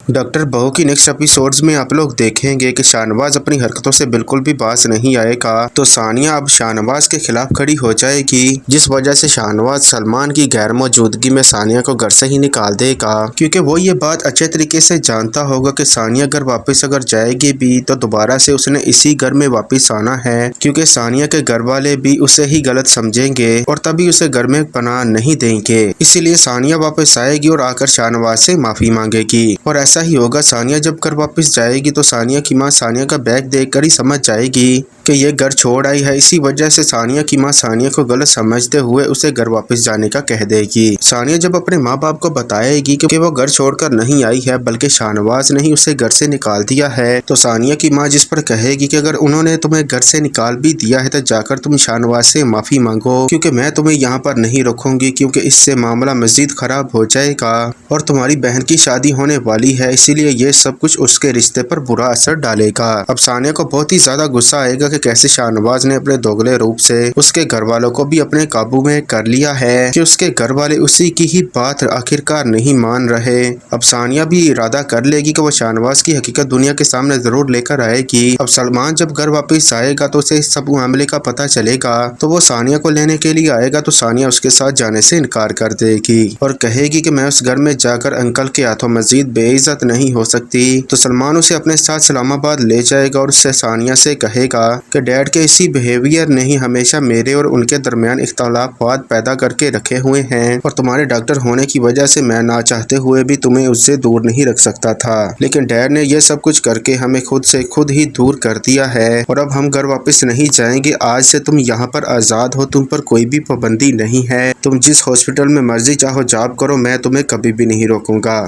Doctor बहू की next episodes में आप लोग देखेंगे कि शाहनवाज अपनी हरकतों से बिल्कुल भी बाज नहीं आएगा, तो सानिया अब शाहनवाज के खिलाफ खड़ी हो जाएगी, जिस वजह से शाहनवाज सलमान की गैर मौजूदगी में सानिया को घर से ही निकाल देगा, क्योंकि वो ये बात अच्छे तरीके से जानता होगा कि सानिया घर वापस अगर जाएगी भी तो दोबारा से उसने इसी घर में वापस आना है, क्योंकि सानिया के घर वाले भी उसे ही गलत समझेंगे और तभी उसे घर में पनाह नहीं देंगे। इसीलिए सानिया वापस आएगी और आकर शाहनवाज से माफी मांगेगी, और ऐसा ही होगा। सानिया जब घर वापस जाएगी तो सानिया की मां सानिया का बैग देखकर ही समझ जाएगी कि ये घर छोड़ आई है। इसी वजह से सानिया की मां सानिया को गलत समझते हुए उसे घर वापस जाने का कह देगी। सानिया जब अपने माँ बाप को बताएगी कि वो घर छोड़कर नहीं आई है बल्कि शाहनवाज ने ही उसे घर से निकाल दिया है, तो सानिया की माँ जिस पर कहेगी कि अगर उन्होंने तुम्हें घर से निकाल भी दिया है तो जाकर तुम शाहनवाज से माफी मांगो, क्योंकि मैं तुम्हें यहाँ पर नहीं रखूंगी, क्योंकि इससे मामला मजीद खराब हो जाएगा और तुम्हारी बहन की शादी होने वाली है, इसीलिए ये सब कुछ उसके रिश्ते पर बुरा असर डालेगा। अब सानिया को बहुत ही ज्यादा गुस्सा आएगा कि कैसे शाहनवाज ने अपने दोगले रूप से उसके घर वालों को भी अपने काबू में कर लिया है, कि उसके घर वाले उसी की ही बात आखिरकार नहीं मान रहे। अब सानिया भी इरादा कर लेगी कि वो शाहनवाज की हकीकत दुनिया के सामने जरूर लेकर आएगी। अब सलमान जब घर वापस आएगा तो उसे इस सब मामले का पता चलेगा, तो वो सानिया को लेने के लिए आएगा, तो सानिया उसके साथ जाने से इनकार कर देगी और कहेगी कि मैं उस घर में जाकर अंकल के हाथों मजीद बेइज्जत नहीं हो सकती। तो सलमान उसे अपने साथ इस्लामाबाद ले जाएगा और उससे सानिया से कहेगा कि डैड के इसी बिहेवियर ने ही हमेशा मेरे और उनके दरमियान इख्तलाफात पैदा करके रखे हुए हैं, और तुम्हारे डॉक्टर होने की वजह से मैं ना चाहते हुए भी तुम्हें उससे दूर नहीं रख सकता था, लेकिन डैड ने ये सब कुछ करके हमें खुद से खुद ही दूर कर दिया है, और अब हम घर वापस नहीं जाएंगे। आज से तुम यहाँ पर आजाद हो, तुम पर कोई भी पाबंदी नहीं है, तुम जिस हॉस्पिटल में मर्जी चाहो जॉब करो, मैं तुम्हें कभी भी नहीं रोकूंगा।